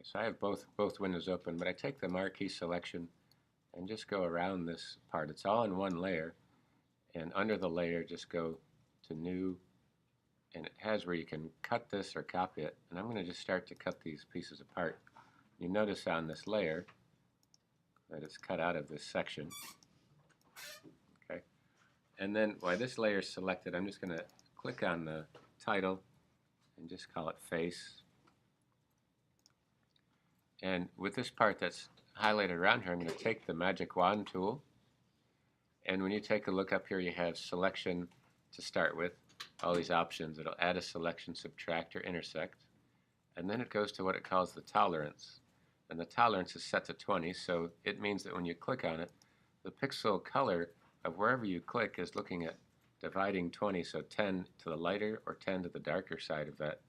So I have both windows open, but I take the marquee selection and just go around this part. It's all in one layer, and under the layer just go to New, and it has where you can cut this or copy it. And I'm going to just start to cut these pieces apart. You notice on this layer that it's cut out of this section. Okay, and then while this layer is selected, I'm just going to click on the title and just call it Face. And with this part that's highlighted around here, I'm going to take the Magic Wand tool, and when you take a look up here, you have selection to start with, all these options. It'll add a selection, subtract, or intersect, and then it goes to what it calls the tolerance, and the tolerance is set to 20, so it means that when you click on it, the pixel color of wherever you click is looking at dividing 20, so 10 to the lighter or 10 to the darker side of that,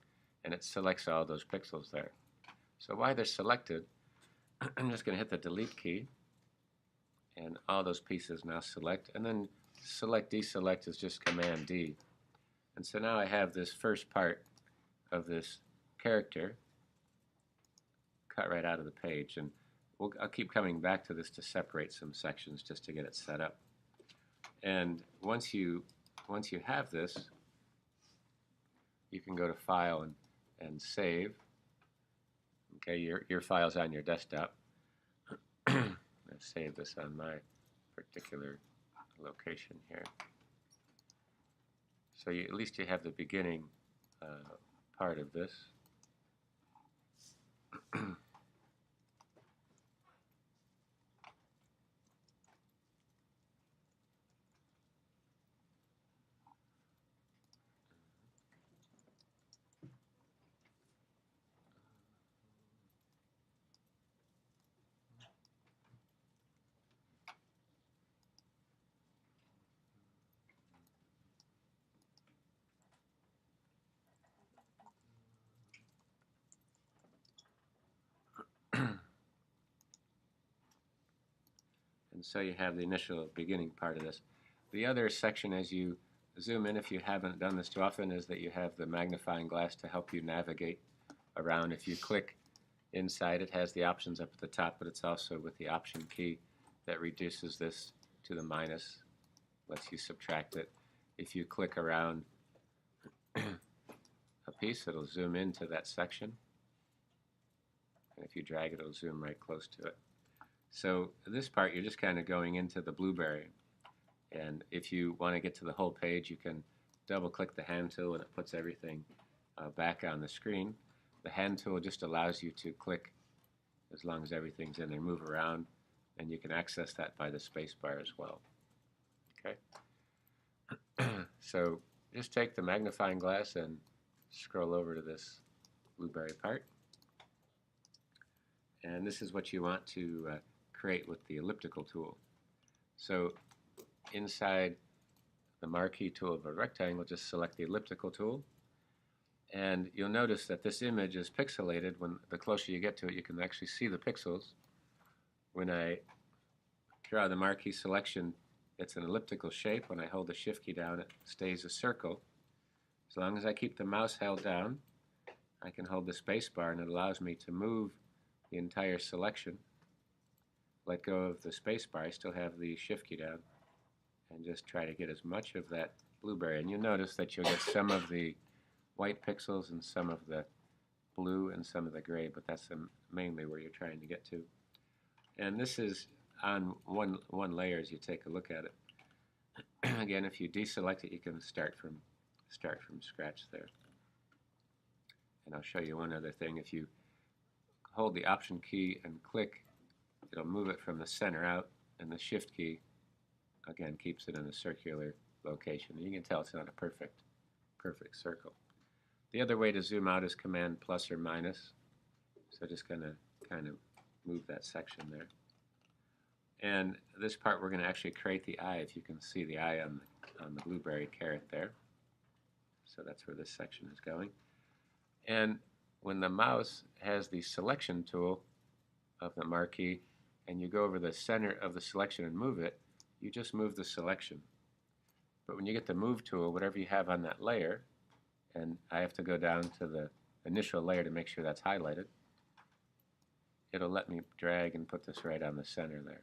and it selects all those pixels there. So while they're selected, I'm just going to hit the delete key, and all those pieces now select, and then select deselect is just Command D. And so now I have this first part of this character cut right out of the page, and I'll keep coming back to this to separate some sections just to get it set up. And once you have this, you can go to File and Save. Okay, your file's on your desktop. I'll save this on my particular location here. So at least you have the beginning part of this. And so you have the initial beginning part of this. The other section, as you zoom in, if you haven't done this too often, is that you have the magnifying glass to help you navigate around. If you click inside, it has the options up at the top, but it's also with the Option key that reduces this to the minus, lets you subtract it. If you click around a piece, it'll zoom into that section. And if you drag it, it'll zoom right close to it. So this part, you're just kind of going into the blueberry. And if you want to get to the whole page, you can double-click the hand tool, and it puts everything back on the screen. The hand tool just allows you to click as long as everything's in there, move around, and you can access that by the space bar as well. Okay. So just take the magnifying glass and scroll over to this blueberry part. And this is what you want to create with the elliptical tool. So inside the marquee tool of a rectangle, just select the elliptical tool, and you'll notice that this image is pixelated. When the closer you get to it, you can actually see the pixels. When I draw the marquee selection, it's an elliptical shape. When I hold the Shift key down, it stays a circle. As long as I keep the mouse held down, I can hold the space bar, and it allows me to move the entire selection. Let go of the space bar, I still have the Shift key down, and just try to get as much of that blueberry. And you'll notice that you'll get some of the white pixels and some of the blue and some of the gray, but that's mainly where you're trying to get to. And this is on one layer as you take a look at it. Again, if you deselect it, you can start from scratch there. And I'll show you one other thing. If you hold the Option key and click, it'll move it from the center out, and the Shift key again keeps it in a circular location. You can tell it's not a perfect circle. The other way to zoom out is Command plus or minus. So just gonna kind of move that section there. And this part, we're going to actually create the eye. If you can see the eye on the blueberry carrot there. So that's where this section is going. And when the mouse has the selection tool of the marquee, and you go over the center of the selection and move it, you just move the selection. But when you get the move tool, whatever you have on that layer, and I have to go down to the initial layer to make sure that's highlighted, it'll let me drag and put this right on the center there.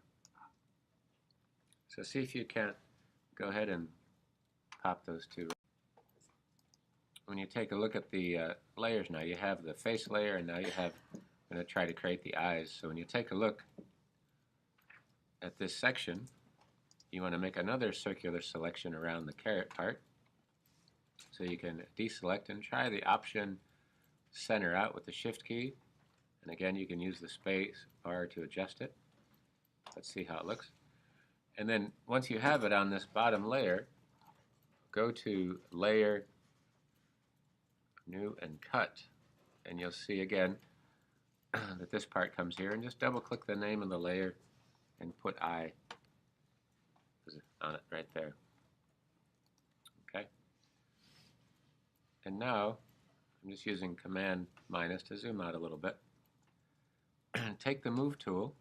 So see if you can't go ahead and pop those two. When you take a look at the layers now, you have the face layer, and now you have, I'm going to try to create the eyes. So when you take a look at this section, you want to make another circular selection around the caret part. So you can deselect and try the option center out with the shift key. And again, you can use the space bar to adjust it. Let's see how it looks. And then once you have it on this bottom layer, go to Layer, New, and Cut. And you'll see again that this part comes here. And just double click the name of the layer and put I on it right there. Okay. And now I'm just using Command minus to zoom out a little bit. Take the Move tool,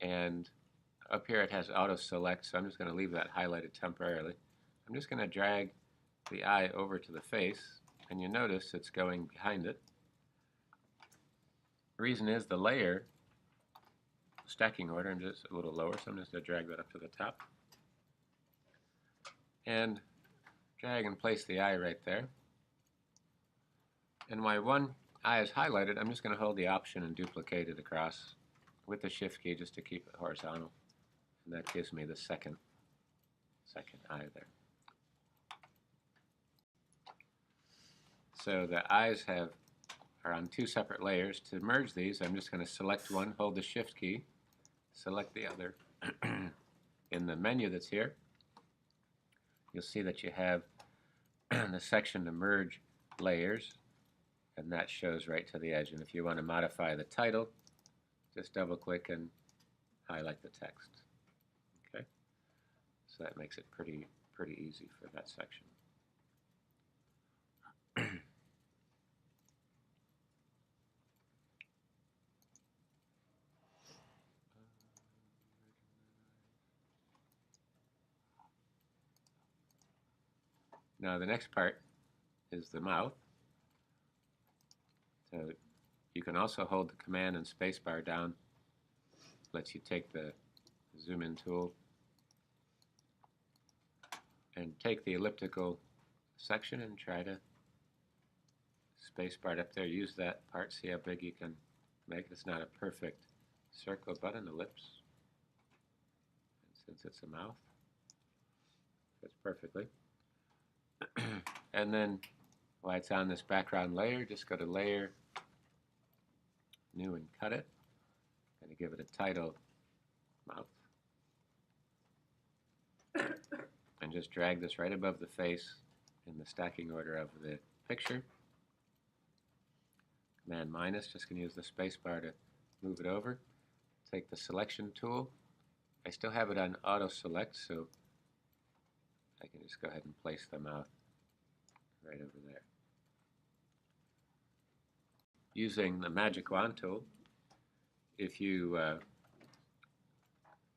and up here it has Auto Select, so I'm just going to leave that highlighted temporarily. I'm just going to drag the eye over to the face, and you notice it's going behind it. The reason is the layer stacking order, I'm just a little lower, so I'm just going to drag that up to the top. And drag and place the eye right there. And while one eye is highlighted, I'm just going to hold the option and duplicate it across with the shift key just to keep it horizontal. And that gives me the second eye there. So the eyes are on two separate layers. To merge these, I'm just going to select one, hold the shift key, select the other. In the menu that's here, you'll see that you have the section to merge layers, and that shows right to the edge. And if you want to modify the title, just double click and highlight the text. Okay, so that makes it pretty easy for that section. Now the next part is the mouth. So you can also hold the Command and spacebar down. Lets you take the zoom in tool and take the elliptical section and try to spacebar it up there. Use that part, see how big you can make it. It's not a perfect circle, but an ellipse. And since it's a mouth, fits perfectly. And then while it's on this background layer, just go to Layer, New, and cut it. And give it a title, Mouth. And just drag this right above the face in the stacking order of the picture. Command minus, just going to use the space bar to move it over. Take the selection tool. I still have it on auto select, so I can just go ahead and place the mouth right over there. Using the magic wand tool, if you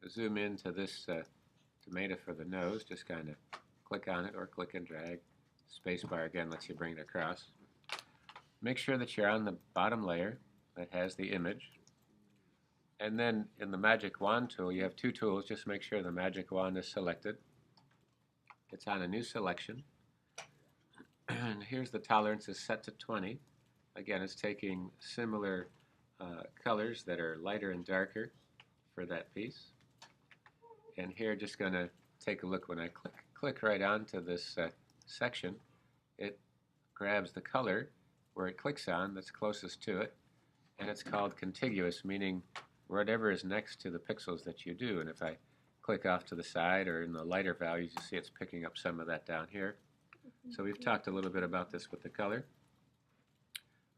zoom into this tomato for the nose, just kind of click on it or click and drag. Spacebar again lets you bring it across. Make sure that you're on the bottom layer that has the image. And then in the magic wand tool, you have two tools. Just make sure the magic wand is selected. It's on a new selection. And here's the tolerance is set to 20. Again, it's taking similar colors that are lighter and darker for that piece. And here, just going to take a look. When I click right onto this section, it grabs the color where it clicks on that's closest to it, and it's called Contiguous, meaning whatever is next to the pixels that you do. And if I click off to the side or in the lighter values, you see it's picking up some of that down here. So we've talked a little bit about this with the color.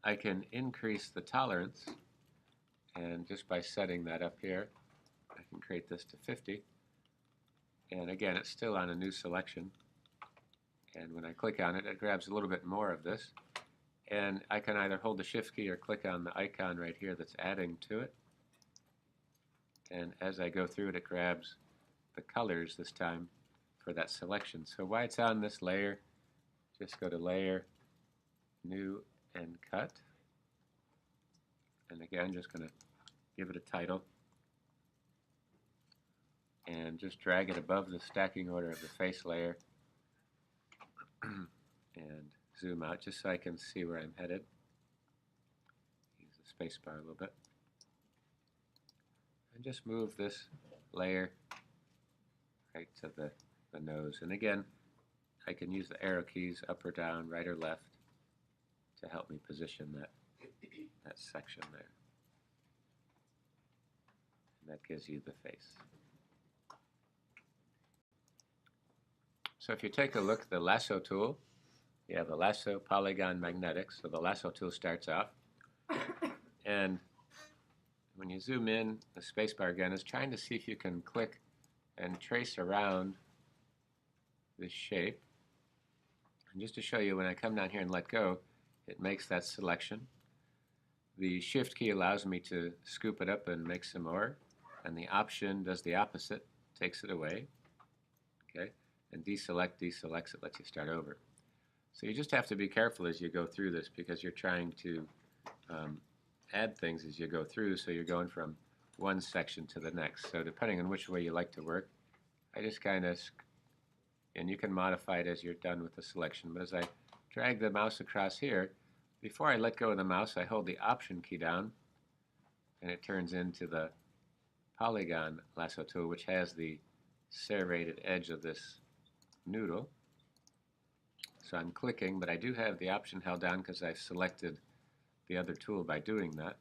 I can increase the tolerance, and just by setting that up here, I can create this to 50. And again, it's still on a new selection. And when I click on it, it grabs a little bit more of this. And I can either hold the shift key or click on the icon right here that's adding to it. And as I go through it, it grabs the colors this time for that selection. So while it's on this layer, just go to Layer, New, and Cut. And again, just going to give it a title and just drag it above the stacking order of the face layer and zoom out just so I can see where I'm headed. Use the space bar a little bit. And just move this layer right to the nose. And again, I can use the arrow keys up or down, right or left, to help me position that section there. And that gives you the face. So if you take a look at the Lasso Tool, you have the Lasso, Polygon, Magnetic. So the Lasso Tool starts off. And when you zoom in, the spacebar again is trying to see if you can click and trace around this shape. And just to show you, when I come down here and let go, it makes that selection. The Shift key allows me to scoop it up and make some more. And the Option does the opposite, takes it away. Okay? And deselect deselects it, lets you start over. So you just have to be careful as you go through this because you're trying to add things as you go through, so you're going from one section to the next. So depending on which way you like to work, I just kind of, and you can modify it as you're done with the selection, but as I drag the mouse across here, before I let go of the mouse, I hold the Option key down, and it turns into the Polygon Lasso Tool, which has the serrated edge of this noodle. So I'm clicking, but I do have the Option held down because I've selected the other tool by doing that.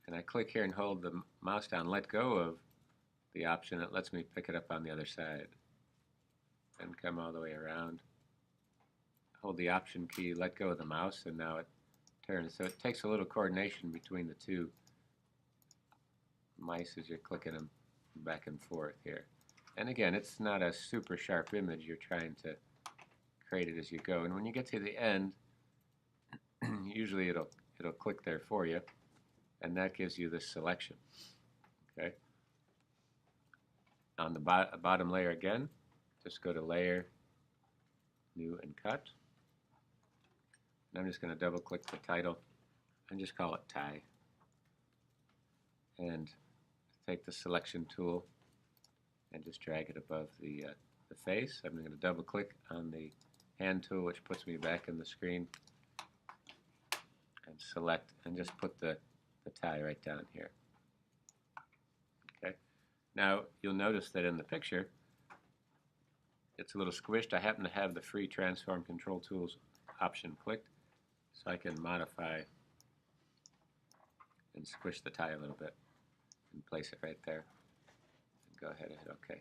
And I click here and hold the mouse down, let go of the Option. It lets me pick it up on the other side and come all the way around. Hold the Option key, let go of the mouse, and now it turns. So it takes a little coordination between the two mice as you're clicking them back and forth here. And again, it's not a super sharp image. You're trying to create it as you go. And when you get to the end, usually it'll click there for you, and that gives you this selection. Okay. On the bottom layer again, just go to Layer, New, and Cut. And I'm just going to double click the title and just call it Tie. And take the Selection tool and just drag it above the face. I'm going to double click on the Hand tool, which puts me back in the screen, and select and just put the tie right down here. Okay. Now you'll notice that in the picture it's a little squished. I happen to have the free Transform Control Tools option clicked, so I can modify and squish the tie a little bit and place it right there. And go ahead and hit OK.